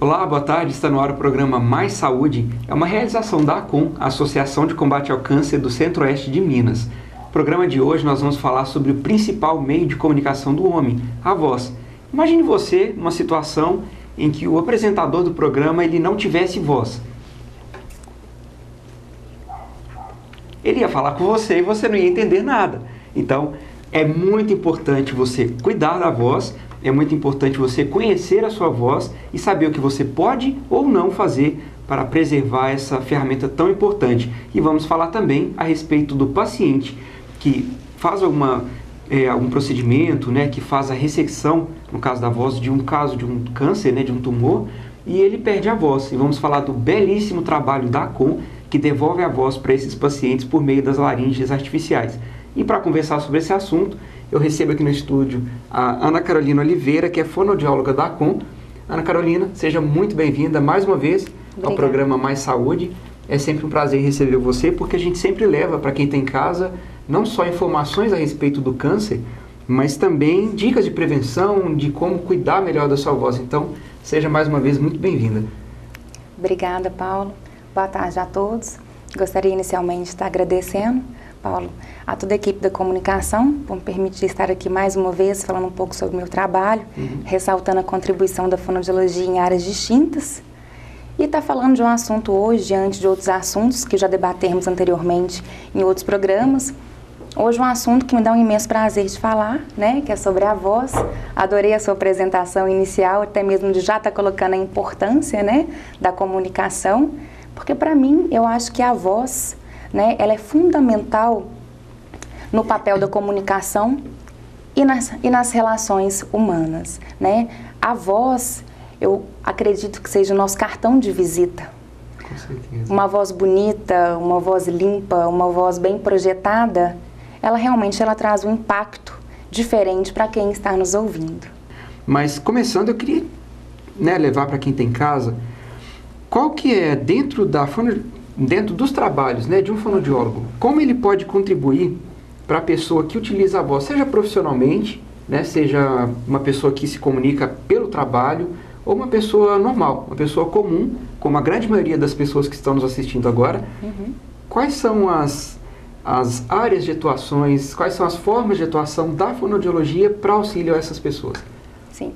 Olá, boa tarde. Está no ar o programa Mais Saúde. É uma realização da ACOM, a Associação de Combate ao Câncer do Centro-Oeste de Minas. No programa de hoje nós vamos falar sobre o principal meio de comunicação do homem, a voz. Imagine você numa situação em que o apresentador do programa ele não tivesse voz. Ele ia falar com você e você não ia entender nada. Então, é muito importante você cuidar da voz, é muito importante você conhecer a sua voz e saber o que você pode ou não fazer para preservar essa ferramenta tão importante. E vamos falar também a respeito do paciente que faz algum procedimento, né, que faz a ressecção, no caso da voz, de um câncer, né, de um tumor, e ele perde a voz. E vamos falar do belíssimo trabalho da ACOM, que devolve a voz para esses pacientes por meio das laringes artificiais. E para conversar sobre esse assunto, eu recebo aqui no estúdio a Ana Carolina Oliveira, que é fonoaudióloga da ACOM. Ana Carolina, seja muito bem-vinda mais uma vez ao programa Mais Saúde. É sempre um prazer receber você, porque a gente sempre leva para quem está em casa não só informações a respeito do câncer, mas também dicas de prevenção, de como cuidar melhor da sua voz. Então, seja mais uma vez muito bem-vinda. Obrigada, Paulo. Boa tarde a todos. Gostaria inicialmente de estar agradecendo, Paulo, a toda a equipe da comunicação por me permitir estar aqui mais uma vez falando um pouco sobre o meu trabalho, ressaltando a contribuição da fonoaudiologia em áreas distintas e estar falando de um assunto hoje, diante de outros assuntos que já debatemos anteriormente em outros programas. Hoje um assunto que me dá um imenso prazer de falar, né, que é sobre a voz. Adorei a sua apresentação inicial, até mesmo de já estar colocando a importância, né, da comunicação, porque para mim eu acho que a voz, né, ela é fundamental no papel da comunicação e nas relações humanas, né? A voz, eu acredito que seja o nosso cartão de visita. Com certeza. Uma voz bonita, uma voz limpa, uma voz bem projetada, ela traz um impacto diferente para quem está nos ouvindo. Mas começando, eu queria, né, levar para quem está em casa, qual que é dentro dos trabalhos, né, de um fonoaudiólogo, como ele pode contribuir para a pessoa que utiliza a voz, seja profissionalmente, né, seja uma pessoa que se comunica pelo trabalho, ou uma pessoa normal, uma pessoa comum, como a grande maioria das pessoas que estão nos assistindo agora. Quais são as áreas de atuações, quais são as formas de atuação da fonoaudiologia para auxílio a essas pessoas? Sim.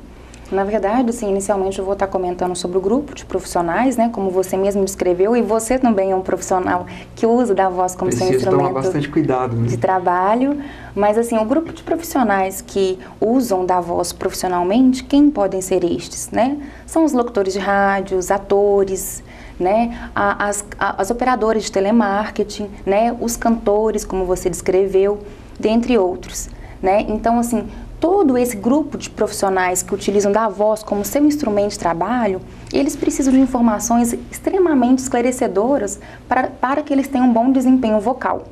Na verdade, assim, inicialmente eu vou estar comentando sobre o grupo de profissionais, né, como você mesmo descreveu, e você também é um profissional que usa da voz como seu instrumento tomar bastante cuidado, né, de trabalho. Mas, assim, o grupo de profissionais que usam da voz profissionalmente, quem podem ser estes, né? São os locutores de rádio, os atores, né, as operadoras de telemarketing, né, os cantores, como você descreveu, dentre outros, né? Então, assim, todo esse grupo de profissionais que utilizam da voz como seu instrumento de trabalho, eles precisam de informações extremamente esclarecedoras para que eles tenham um bom desempenho vocal,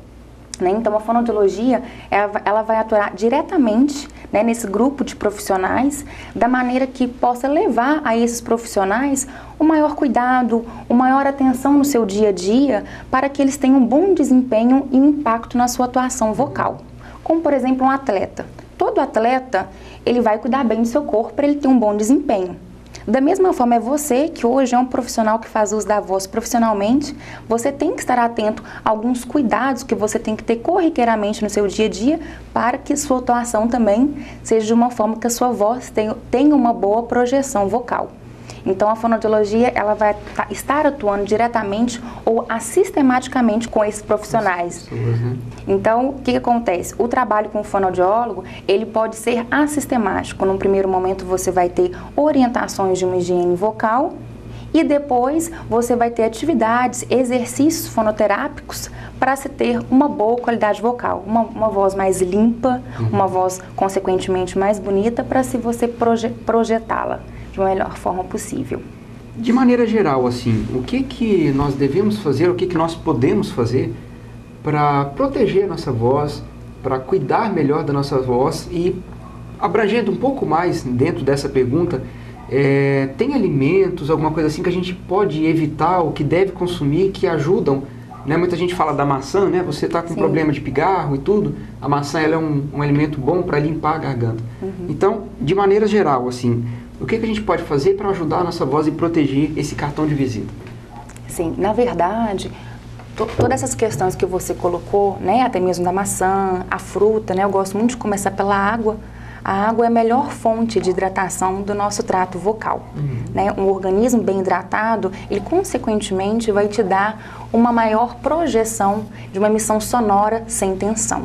né? Então, a fonoaudiologia, ela vai atuar diretamente, né, nesse grupo de profissionais, da maneira que possa levar a esses profissionais o maior cuidado, o maior atenção no seu dia a dia, para que eles tenham um bom desempenho e impacto na sua atuação vocal. Como, por exemplo, um atleta. Todo atleta, ele vai cuidar bem do seu corpo para ele ter um bom desempenho. Da mesma forma, é você que hoje é um profissional que faz uso da voz profissionalmente, você tem que estar atento a alguns cuidados que você tem que ter corriqueiramente no seu dia a dia para que sua atuação também seja de uma forma que a sua voz tenha uma boa projeção vocal. Então, a fonoaudiologia, ela vai estar atuando diretamente ou sistematicamente com esses profissionais. Então, o que acontece? O trabalho com o fonoaudiólogo, ele pode ser assistemático. Num primeiro momento, você vai ter orientações de uma higiene vocal e depois você vai ter atividades, exercícios fonoterápicos para se ter uma boa qualidade vocal, uma voz mais limpa, uma voz, consequentemente, mais bonita, para se você projetá-la de uma melhor forma possível. De maneira geral, assim, o que nós devemos fazer, o que nós podemos fazer para proteger a nossa voz, para cuidar melhor da nossa voz e, abrangendo um pouco mais dentro dessa pergunta, tem alimentos, alguma coisa assim que a gente pode evitar ou que deve consumir que ajudam, né? Muita gente fala da maçã, né? Você está com problema de pigarro e tudo, a maçã ela é um alimento bom para limpar a garganta. Então, de maneira geral, assim, O que a gente pode fazer para ajudar a nossa voz e proteger esse cartão de visita? Sim, na verdade, todas essas questões que você colocou, né, até mesmo da maçã, a fruta, né, eu gosto muito de começar pela água. A água é a melhor fonte de hidratação do nosso trato vocal. Né? Um organismo bem hidratado, ele consequentemente vai te dar uma maior projeção de uma emissão sonora sem tensão.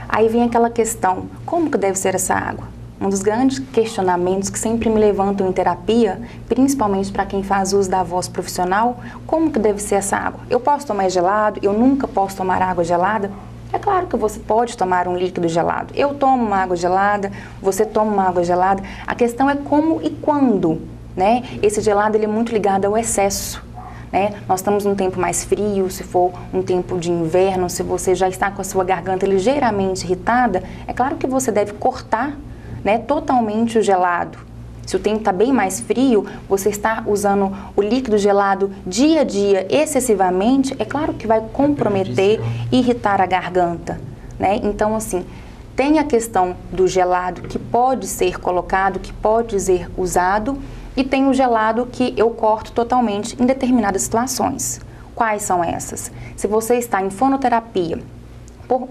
Aí vem aquela questão, como que deve ser essa água? Um dos grandes questionamentos que sempre me levantam em terapia, principalmente para quem faz uso da voz profissional, como que deve ser essa água? Eu posso tomar gelado? Eu nunca posso tomar água gelada? É claro que você pode tomar um líquido gelado. Eu tomo uma água gelada, você toma uma água gelada. A questão é como e quando, né? Esse gelado ele é muito ligado ao excesso, né? Nós estamos num tempo mais frio, se for um tempo de inverno, se você já está com a sua garganta ligeiramente irritada, é claro que você deve cortar, né, totalmente o gelado. Se o tempo está bem mais frio, você está usando o líquido gelado dia a dia excessivamente, é claro que vai comprometer e irritar a garganta, né? Então, assim, tem a questão do gelado que pode ser colocado, que pode ser usado, e tem o gelado que eu corto totalmente em determinadas situações. Quais são essas? Se você está em fonoterapia,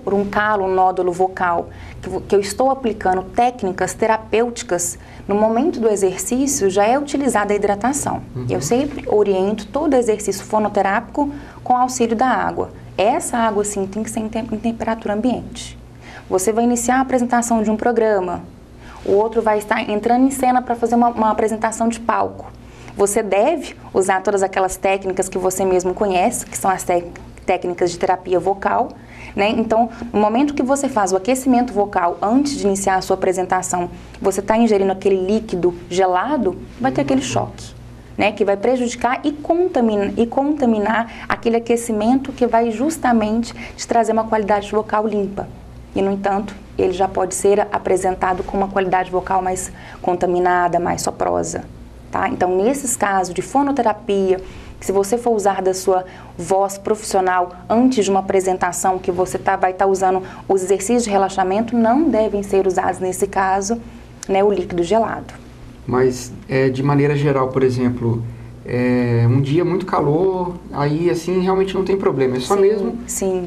por um calo, um nódulo vocal, que eu estou aplicando técnicas terapêuticas, no momento do exercício já é utilizada a hidratação. Eu sempre oriento todo exercício fonoterápico com auxílio da água. Essa água, sim, tem que ser em temperatura ambiente. Você vai iniciar a apresentação de um programa, o outro vai estar entrando em cena para fazer uma apresentação de palco. Você deve usar todas aquelas técnicas que você mesmo conhece, que são as técnicas de terapia vocal, né? Então, no momento que você faz o aquecimento vocal antes de iniciar a sua apresentação, você está ingerindo aquele líquido gelado, vai ter aquele choque, né? Que vai prejudicar e contaminar aquele aquecimento que vai justamente te trazer uma qualidade vocal limpa. E, no entanto, ele já pode ser apresentado com uma qualidade vocal mais contaminada, mais soprosa. Tá? Então, nesses casos de fonoterapia, se você for usar da sua voz profissional antes de uma apresentação que você vai estar usando os exercícios de relaxamento, não devem ser usados nesse caso, né, o líquido gelado. Mas, de maneira geral, por exemplo, um dia muito calor, aí assim realmente não tem problema. É só mesmo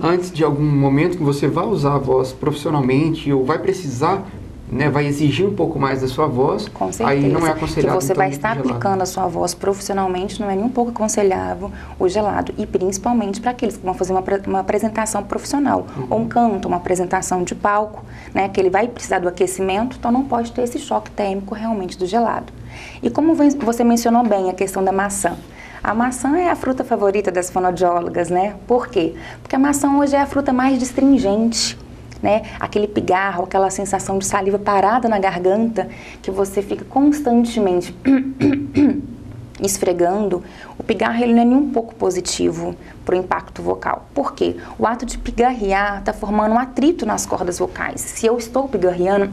antes de algum momento que você vai usar a voz profissionalmente ou vai precisar, né, vai exigir um pouco mais da sua voz, com certeza. Aí não é aconselhável. Que você vai estar aplicando a sua voz profissionalmente, não é nem um pouco aconselhável o gelado. E principalmente para aqueles que vão fazer uma apresentação profissional, ou um canto, uma apresentação de palco, né, que ele vai precisar do aquecimento, então não pode ter esse choque térmico realmente do gelado. E como você mencionou bem a questão da maçã, a maçã é a fruta favorita das fonoaudiólogas, né? Por quê? Porque a maçã hoje é a fruta mais distringente, né? Aquele pigarro, aquela sensação de saliva parada na garganta, que você fica constantemente esfregando. O pigarro ele não é nem um pouco positivo para o impacto vocal. Por quê? O ato de pigarrear está formando um atrito nas cordas vocais. Se eu estou pigarreando,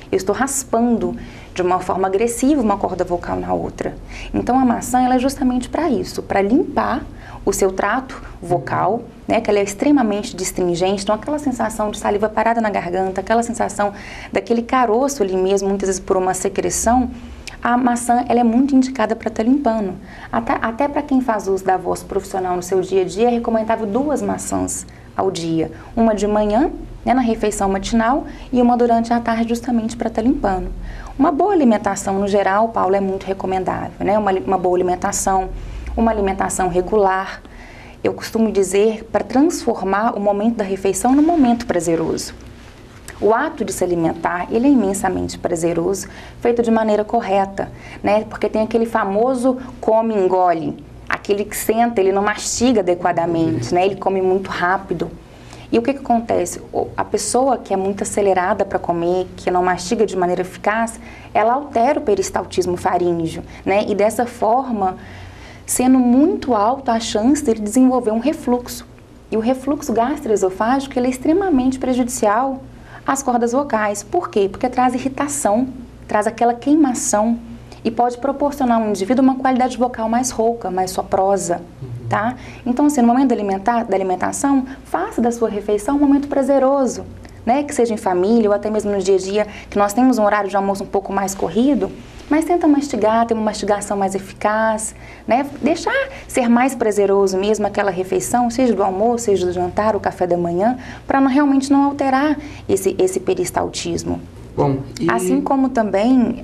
eu estou raspando de uma forma agressiva uma corda vocal na outra. Então a maçã ela é justamente para isso, para limpar o seu trato vocal, né, que ela é extremamente distringente, então aquela sensação de saliva parada na garganta, aquela sensação daquele caroço ali mesmo, muitas vezes por uma secreção, a maçã ela é muito indicada para estar limpando. Até para quem faz uso da voz profissional no seu dia a dia, é recomendável 2 maçãs ao dia. Uma de manhã, né, na refeição matinal, e uma durante a tarde justamente para estar limpando. Uma boa alimentação no geral, Paulo, é muito recomendável, né? Uma boa alimentação, uma alimentação regular. Eu costumo dizer para transformar o momento da refeição num momento prazeroso. O ato de se alimentar, ele é imensamente prazeroso, feito de maneira correta, né? Porque tem aquele famoso come e engole, aquele que senta, ele não mastiga adequadamente, né? Ele come muito rápido. E o que acontece? A pessoa que é muito acelerada para comer, que não mastiga de maneira eficaz, ela altera o peristaltismo faríngeo, né? E dessa forma, sendo muito alta a chance dele desenvolver um refluxo. E o refluxo gastroesofágico ele é extremamente prejudicial às cordas vocais. Por quê? Porque traz irritação, traz aquela queimação e pode proporcionar ao indivíduo uma qualidade vocal mais rouca, mais soprosa. Tá? Então, assim, no momento da alimentação, faça da sua refeição um momento prazeroso. né, que seja em família ou até mesmo no dia a dia, que nós temos um horário de almoço um pouco mais corrido, mas tenta mastigar, ter uma mastigação mais eficaz, né, deixar ser mais prazeroso mesmo aquela refeição, seja do almoço, seja do jantar, o café da manhã, para realmente não alterar esse peristaltismo. Bom, Assim como também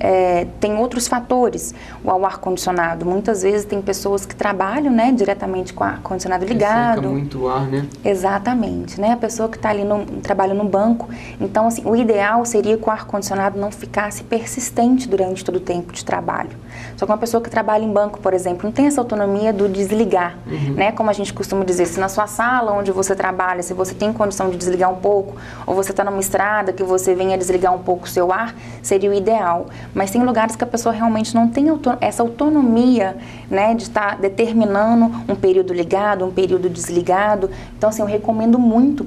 tem outros fatores, o ar-condicionado. Muitas vezes tem pessoas que trabalham, né, diretamente com o ar-condicionado ligado. Seca muito ar, né? Exatamente, né? A pessoa que está ali trabalha no banco. Então, assim, o ideal seria que o ar-condicionado não ficasse persistente durante todo o tempo de trabalho. Só que uma pessoa que trabalha em banco, por exemplo, não tem essa autonomia do desligar, né? Como a gente costuma dizer, se na sua sala onde você trabalha, se você tem condição de desligar um pouco, ou você está numa estrada que você venha desligar um pouco o seu ar, seria o ideal. Mas tem lugares que a pessoa realmente não tem essa autonomia, né, de estar determinando um período ligado, um período desligado. Então, assim, eu recomendo muito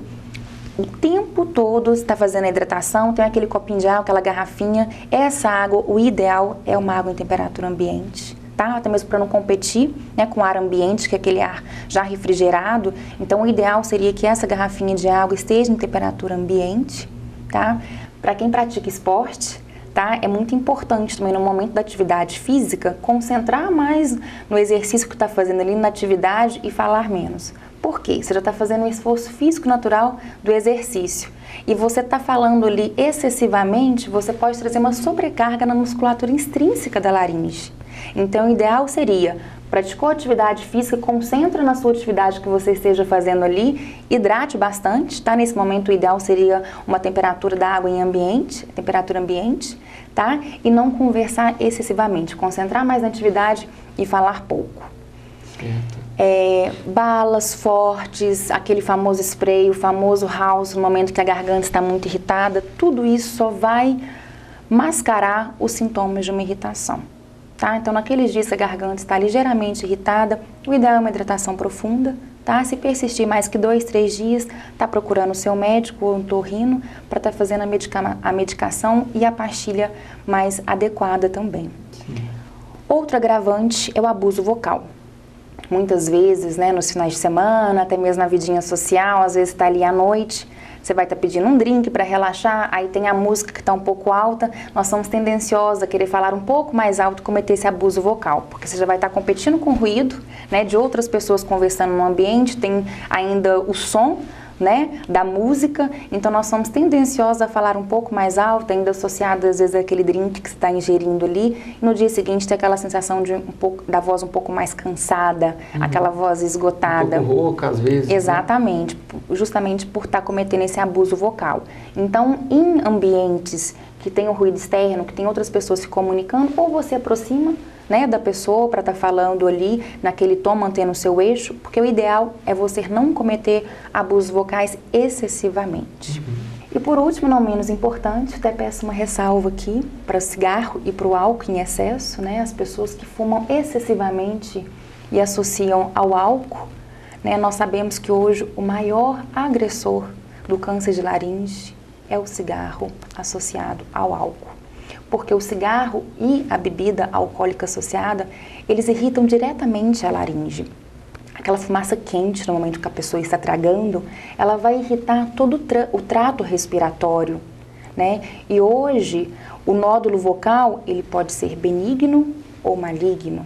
o tempo todo está fazendo a hidratação, tem aquele copinho de água, aquela garrafinha. Essa água, o ideal é uma água em temperatura ambiente, tá? Até mesmo para não competir, né, com o ar ambiente, que é aquele ar já refrigerado. Então, o ideal seria que essa garrafinha de água esteja em temperatura ambiente, tá? Para quem pratica esporte, tá? É muito importante também no momento da atividade física concentrar mais no exercício que está fazendo ali na atividade e falar menos. Por quê? Você já está fazendo um esforço físico natural do exercício e você está falando ali excessivamente, você pode trazer uma sobrecarga na musculatura intrínseca da laringe. Então, o ideal seria: praticou atividade física, concentra na sua atividade que você esteja fazendo ali, hidrate bastante, tá? Nesse momento, o ideal seria uma temperatura da água em ambiente, temperatura ambiente, tá? E não conversar excessivamente, concentrar mais na atividade e falar pouco. Certo. Balas fortes, aquele famoso spray, o famoso house, no momento que a garganta está muito irritada, tudo isso só vai mascarar os sintomas de uma irritação. Tá? Então, naqueles dias que a garganta está ligeiramente irritada, o ideal é uma hidratação profunda, tá? Se persistir mais que 2, 3 dias, tá procurando o seu médico ou um otorrino para estar fazendo a medicação e a pastilha mais adequada também. Sim. Outro agravante é o abuso vocal. Muitas vezes, né, nos finais de semana, até mesmo na vidinha social, às vezes está ali à noite, você vai estar pedindo um drink para relaxar, aí tem a música que está um pouco alta, nós somos tendenciosos a querer falar um pouco mais alto e cometer esse abuso vocal, porque você já vai estar competindo com o ruído, né, de outras pessoas conversando no ambiente, tem ainda o som, né, da música, então nós somos tendenciosos a falar um pouco mais alto, ainda associado às vezes àquele drink que você está ingerindo ali, e no dia seguinte tem aquela sensação de da voz um pouco mais cansada, aquela voz esgotada. Um pouco rouca às vezes. Exatamente, né? Justamente por estar cometendo esse abuso vocal. Então, em ambientes que tem o ruído externo, que tem outras pessoas se comunicando, ou você aproxima, né, da pessoa para estar falando ali naquele tom, mantendo o seu eixo, porque o ideal é você não cometer abusos vocais excessivamente. E por último, não menos importante, até peço uma ressalva aqui para o cigarro e para o álcool em excesso, né, as pessoas que fumam excessivamente e associam ao álcool, né, nós sabemos que hoje o maior agressor do câncer de laringe é o cigarro associado ao álcool. Porque o cigarro e a bebida alcoólica associada, eles irritam diretamente a laringe. Aquela fumaça quente no momento que a pessoa está tragando, ela vai irritar todo o trato respiratório, né? E hoje, o nódulo vocal, ele pode ser benigno ou maligno.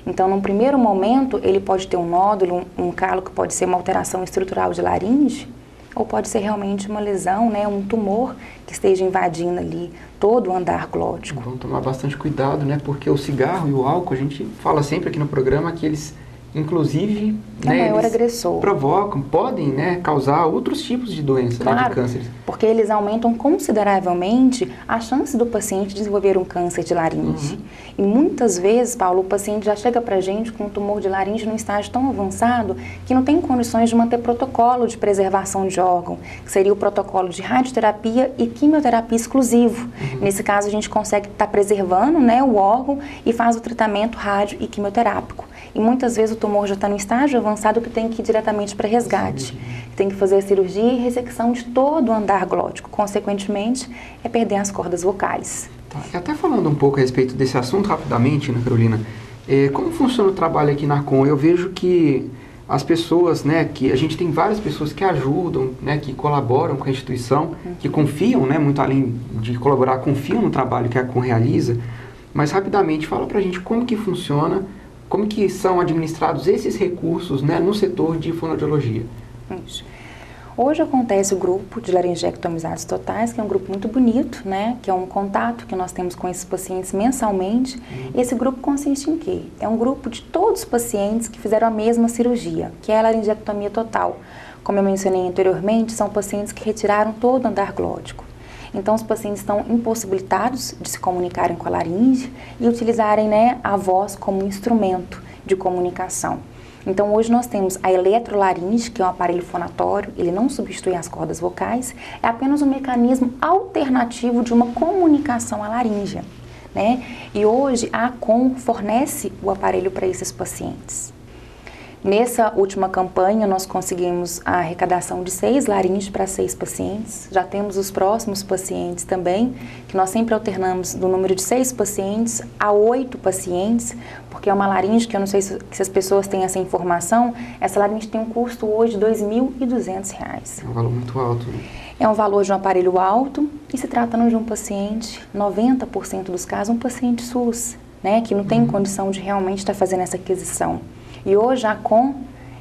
Então, num primeiro momento, ele pode ter um nódulo, um calo que pode ser uma alteração estrutural de laringe, ou pode ser realmente uma lesão, né, um tumor que esteja invadindo ali todo o andar glótico. Vamos tomar bastante cuidado, né, porque o cigarro e o álcool, a gente fala sempre aqui no programa que eles, inclusive, é o maior agressor. Provocam, podem, né, causar outros tipos de doença, claro, né, de câncer. Porque eles aumentam consideravelmente a chance do paciente desenvolver um câncer de laringe. E muitas vezes, Paulo, o paciente já chega pra gente com um tumor de laringe num estágio tão avançado que não tem condições de manter protocolo de preservação de órgão, que seria o protocolo de radioterapia e quimioterapia exclusivo. Nesse caso, a gente consegue estar preservando, né, o órgão e faz o tratamento rádio e quimioterápico. E muitas vezes o tumor já está no estágio avançado que tem que ir diretamente para resgate. Tem que fazer a cirurgia e ressecção de todo o andar glótico. Consequentemente, é perder as cordas vocais. Tá. E até falando um pouco a respeito desse assunto rapidamente, Ana Carolina, como funciona o trabalho aqui na Com? Eu vejo que as pessoas, né, que a gente tem várias pessoas que ajudam, né, que colaboram com a instituição, que confiam, né, muito além de colaborar, confiam no trabalho que a Acon realiza. Mas rapidamente, fala pra gente como que funciona, como que são administrados esses recursos, né, no setor de fonoaudiologia. Isso. Hoje acontece o grupo de laringectomizados totais, que é um grupo muito bonito, né? Que é um contato que nós temos com esses pacientes mensalmente. Esse grupo consiste em quê? É um grupo de todos os pacientes que fizeram a mesma cirurgia, que é a laringectomia total. Como eu mencionei anteriormente, são pacientes que retiraram todo o andar glótico. Então, os pacientes estão impossibilitados de se comunicarem com a laringe e utilizarem, né, a voz como instrumento de comunicação. Então, hoje nós temos a eletrolaringe, que é um aparelho fonatório, ele não substitui as cordas vocais, é apenas um mecanismo alternativo de uma comunicação à laríngea, né? E hoje a Acon fornece o aparelho para esses pacientes. Nessa última campanha, nós conseguimos a arrecadação de 6 laringes para 6 pacientes. Já temos os próximos pacientes também, que nós sempre alternamos do número de 6 pacientes a 8 pacientes, porque é uma laringe que eu não sei se as pessoas têm essa informação, essa laringe tem um custo hoje de R$ 2.200. É um valor muito alto, né? É um valor de um aparelho alto e se tratando de um paciente, 90% dos casos, um paciente SUS, né, que não tem condição de realmente estar fazendo essa aquisição. E hoje a Acon,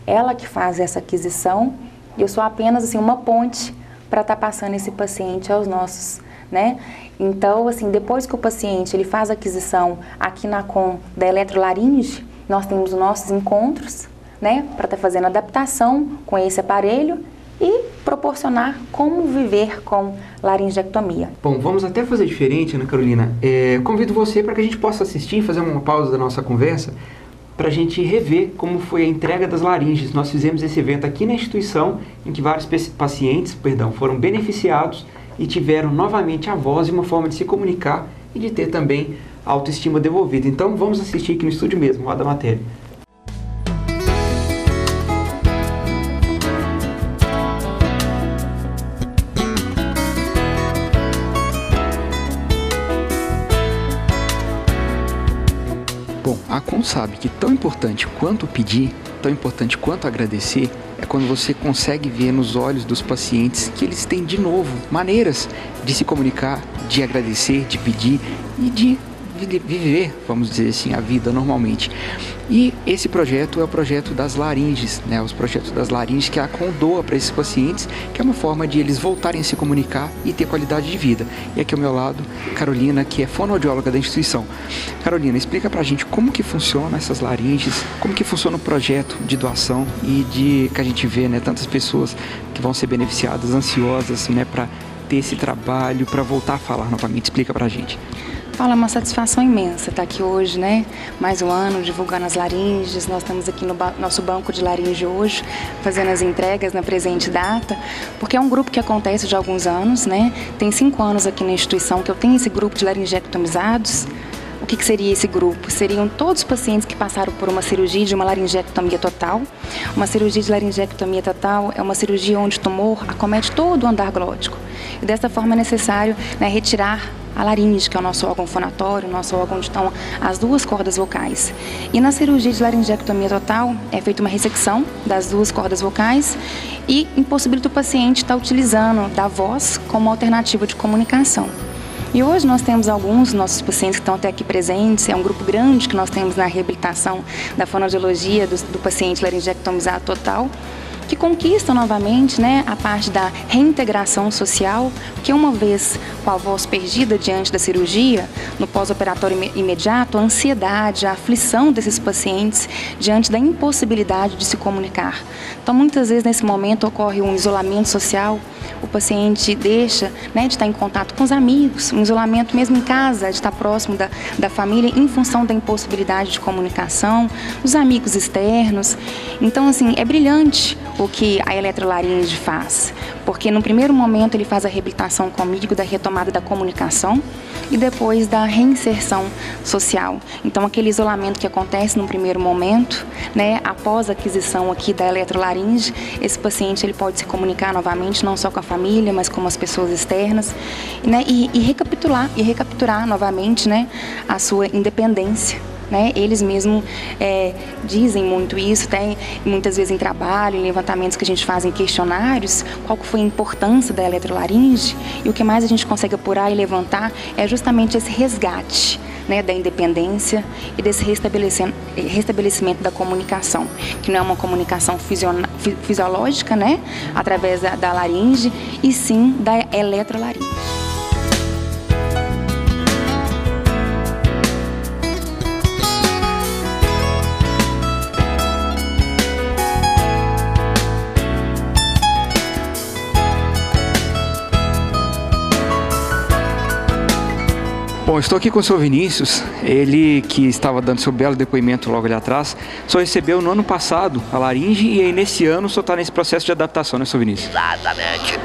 ela que faz essa aquisição, e eu sou apenas assim, uma ponte para estar passando esse paciente aos nossos, né? Então, assim, depois que o paciente ele faz a aquisição aqui na Acon da eletrolaringe, nós temos os nossos encontros, né? Para estar fazendo adaptação com esse aparelho e proporcionar como viver com laringectomia. Bom, vamos até fazer diferente, Ana Carolina. Convido você para que a gente possa assistir, fazer uma pausa da nossa conversa, para a gente rever como foi a entrega das laringes. Nós fizemos esse evento aqui na instituição, em que vários pacientes, foram beneficiados e tiveram novamente a voz e uma forma de se comunicar e de ter também a autoestima devolvida. Então vamos assistir aqui no estúdio mesmo, roda a matéria. Bom, a Acon sabe que tão importante quanto pedir, tão importante quanto agradecer, é quando você consegue ver nos olhos dos pacientes que eles têm de novo maneiras de se comunicar, de agradecer, de pedir e de viver, vamos dizer assim, a vida normalmente. E esse projeto é o projeto das laringes, né? Os projetos das laringes que a Acon doa para esses pacientes, que é uma forma de eles voltarem a se comunicar e ter qualidade de vida. E aqui ao meu lado, Carolina, que é fonoaudióloga da instituição. Carolina, explica pra gente como que funciona essas laringes, como que funciona o projeto de doação e que a gente vê, né, tantas pessoas que vão ser beneficiadas, ansiosas, né, para ter esse trabalho, para voltar a falar novamente. Explica pra gente. Fala, é uma satisfação imensa estar aqui hoje, né? Mais um ano divulgando as laringes. Nós estamos aqui no nosso banco de laringe hoje, fazendo as entregas na presente data, porque é um grupo que acontece de alguns anos, né? Tem 5 anos aqui na instituição que eu tenho esse grupo de laringectomizados. O que seria esse grupo? Seriam todos os pacientes que passaram por uma cirurgia de uma laringectomia total. Uma cirurgia de laringectomia total é uma cirurgia onde o tumor acomete todo o andar glótico. E dessa forma é necessário, né, retirar a laringe, que é o nosso órgão fonatório, o nosso órgão onde estão as 2 cordas vocais. E na cirurgia de laringectomia total é feita uma ressecção das 2 cordas vocais e impossibilita o paciente estar utilizando da voz como alternativa de comunicação. E hoje nós temos alguns dos nossos pacientes que estão até aqui presentes, é um grupo grande que nós temos na reabilitação da fonoaudiologia do paciente laringectomizado total, que conquistam novamente, né, a parte da reintegração social, porque uma vez com a voz perdida diante da cirurgia, no pós-operatório imediato, a ansiedade, a aflição desses pacientes diante da impossibilidade de se comunicar. Então, muitas vezes nesse momento ocorre um isolamento social, o paciente deixa, né, de estar em contato com os amigos, um isolamento mesmo em casa, de estar próximo da família em função da impossibilidade de comunicação, dos amigos externos. Então, assim, é brilhante o que a eletrolaringe faz, porque no primeiro momento ele faz a reabilitação comigo da retomada da comunicação e depois da reinserção social. Então, aquele isolamento que acontece no primeiro momento, né, após a aquisição aqui da eletrolaringe, esse paciente ele pode se comunicar novamente, não só com a família, mas com as pessoas externas, né, e recapitular novamente, né, a sua independência, né? Eles mesmos dizem muito isso, tem muitas vezes em trabalho, em levantamentos que a gente faz em questionários, qual que foi a importância da eletrolaringe, e o que mais a gente consegue apurar e levantar é justamente esse resgate, né, da independência e desse restabelecimento da comunicação, que não é uma comunicação fisiológica, né, através da laringe, e sim da eletrolaringe. Bom, estou aqui com o Sr. Vinícius, ele que estava dando seu belo depoimento logo ali atrás. O senhor recebeu no ano passado a laringe e aí nesse ano o senhor está nesse processo de adaptação, né, Sr. Vinícius? Exatamente,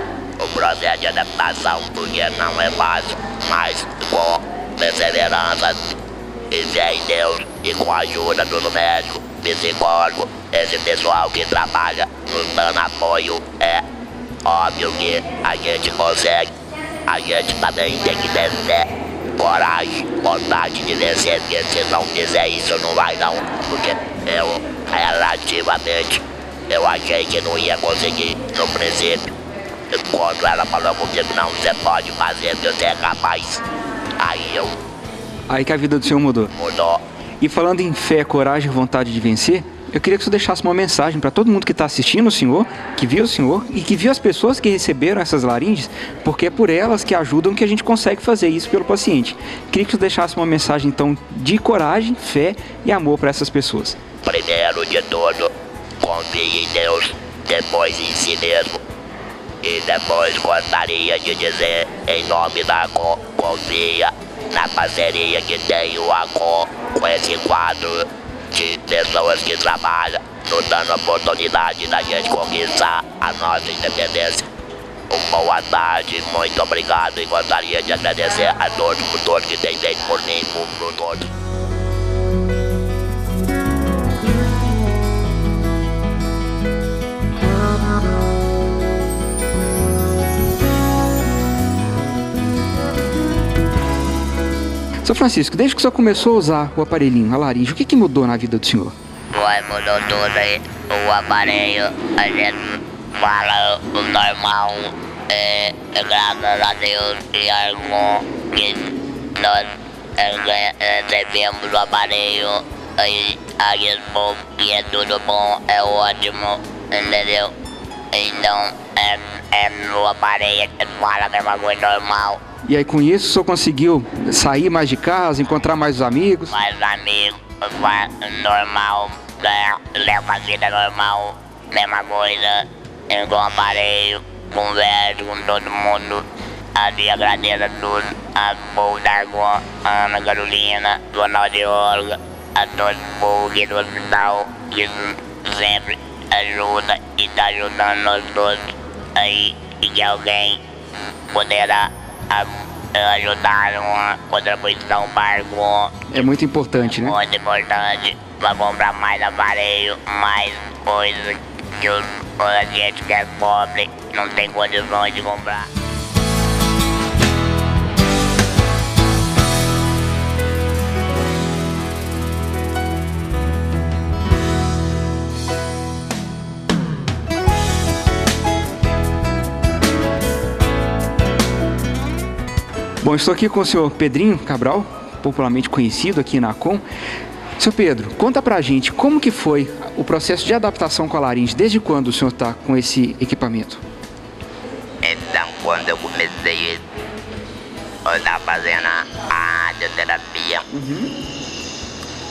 o processo de adaptação, porque não é fácil, mas com perseverança e fé em Deus e com a ajuda do médico, psicólogo, esse pessoal que trabalha nos dando apoio, é óbvio que a gente consegue. A gente também tem que ter fé, coragem, vontade de vencer, porque se não fizer isso não vai não, porque eu relativamente eu achei que não ia conseguir no princípio. Quando ela falou comigo, não, você pode fazer, você é capaz. Aí que a vida do senhor mudou. Mudou. E falando em fé, coragem e vontade de vencer, eu queria que você deixasse uma mensagem para todo mundo que está assistindo o senhor, que viu o senhor e que viu as pessoas que receberam essas laringes, porque é por elas que ajudam que a gente consegue fazer isso pelo paciente. Queria que você deixasse uma mensagem, então, de coragem, fé e amor para essas pessoas. Primeiro de tudo, confie em Deus, depois em si mesmo. E depois gostaria de dizer, em nome da ACOM, confia na parceria que tem o ACOM com esse quadro de pessoas que trabalham, nos dando a oportunidade da gente conquistar a nossa independência. Uma boa tarde, muito obrigado, e gostaria de agradecer a todos por todos que têm feito por mim, por todos. Sr. Francisco, desde que o senhor começou a usar o aparelhinho, a laringe, o que mudou na vida do senhor? Mudou tudo aí, o aparelho, a gente fala o normal, graças a Deus e algo que nós recebemos o aparelho, aí que é tudo bom, é ótimo, entendeu? Então, o aparelho que fala a mesma coisa normal. E aí com isso o senhor conseguiu sair mais de casa, encontrar mais os amigos? Mais amigos, normal, leva a vida normal, mesma coisa, com o aparelho, converso com todo mundo. Ali agradeço a tudo, a povo da Argon, a Ana Carolina, Dona de Olga, a todo mundo aqui do hospital, que sempre ajuda e está ajudando nós todos. Aí, e que alguém poderá ajudar uma contribuição para Argon. É muito importante, né? Muito importante, para comprar mais aparelho, mais coisas que a gente que é pobre não tem condições de comprar. Bom, estou aqui com o senhor Pedrinho Cabral, popularmente conhecido aqui na ACOM. Senhor Pedro, conta pra gente como que foi o processo de adaptação com a laringe, desde quando o senhor está com esse equipamento? Então, quando eu comecei a estar fazendo a radioterapia,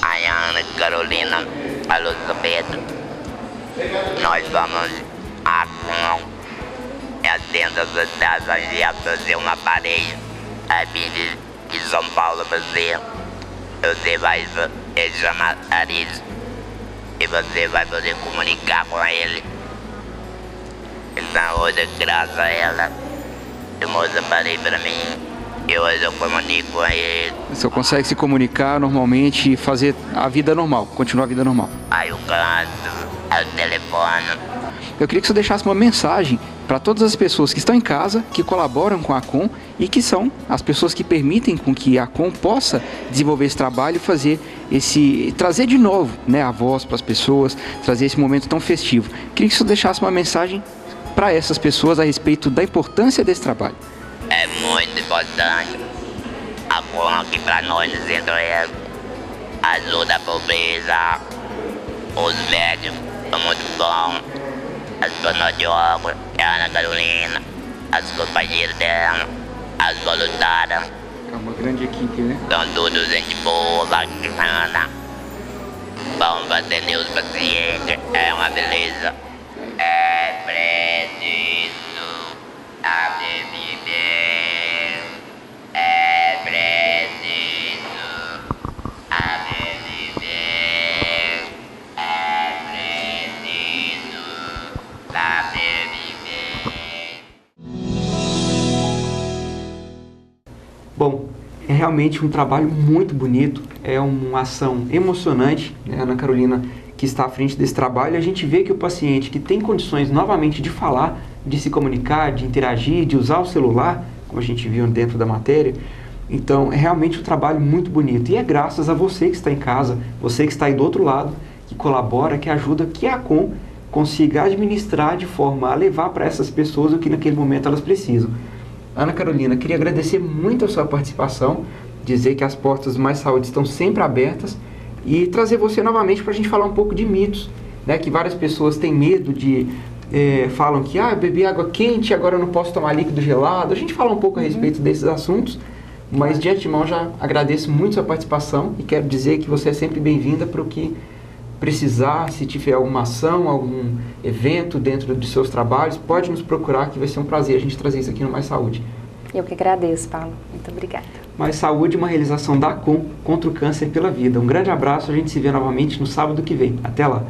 aí a Ana Carolina falou, seu Pedro, nós vamos à ACOM, é dentro das associações e fazer um aparelho. A vir de São Paulo você vai chamar Aris e você vai poder comunicar com ele. Então hoje, graças a ela, eu falei pra mim e hoje eu comunico com ele. O senhor consegue se comunicar normalmente e fazer a vida normal, continuar a vida normal? Aí eu canto, aí eu telefono. Eu queria que o senhor deixasse uma mensagem para todas as pessoas que estão em casa, que colaboram com a ACOM e que são as pessoas que permitem com que a ACOM possa desenvolver esse trabalho e trazer de novo, né, a voz para as pessoas, trazer esse momento tão festivo. Queria que você deixasse uma mensagem para essas pessoas a respeito da importância desse trabalho. É muito importante. A ACOM aqui para nós no Centro-Oeste ajuda a pobreza, os médicos são muito bons, as donas de obra, a Ana Carolina, as companheiras dela, as voluntárias. É uma grande equipe, né? São todos gente boa, bacana. Vamos atender os pacientes, é uma beleza. É preciso sobreviver. É preciso sobreviver. É preciso sobreviver. Bom, é realmente um trabalho muito bonito, é uma ação emocionante, né? A Ana Carolina que está à frente desse trabalho, a gente vê que o paciente que tem condições novamente de falar, de se comunicar, de interagir, de usar o celular, como a gente viu dentro da matéria, então é realmente um trabalho muito bonito. E é graças a você que está em casa, você que está aí do outro lado, que colabora, que ajuda, que a ACOM consiga administrar de forma a levar para essas pessoas o que naquele momento elas precisam. Ana Carolina, queria agradecer muito a sua participação, dizer que as portas do Mais Saúde estão sempre abertas e trazer você novamente para a gente falar um pouco de mitos, né? Que várias pessoas têm medo de, falam que eu bebi água quente, agora eu não posso tomar líquido gelado. A gente fala um pouco a respeito desses assuntos, mas de antemão já agradeço muito a sua participação e quero dizer que você é sempre bem-vinda para o que precisar. Se tiver alguma ação, algum evento dentro dos seus trabalhos, pode nos procurar que vai ser um prazer a gente trazer isso aqui no Mais Saúde. Eu que agradeço, Paulo. Muito obrigada. Mais Saúde, uma realização da ACOM contra o câncer pela vida. Um grande abraço, a gente se vê novamente no sábado que vem. Até lá!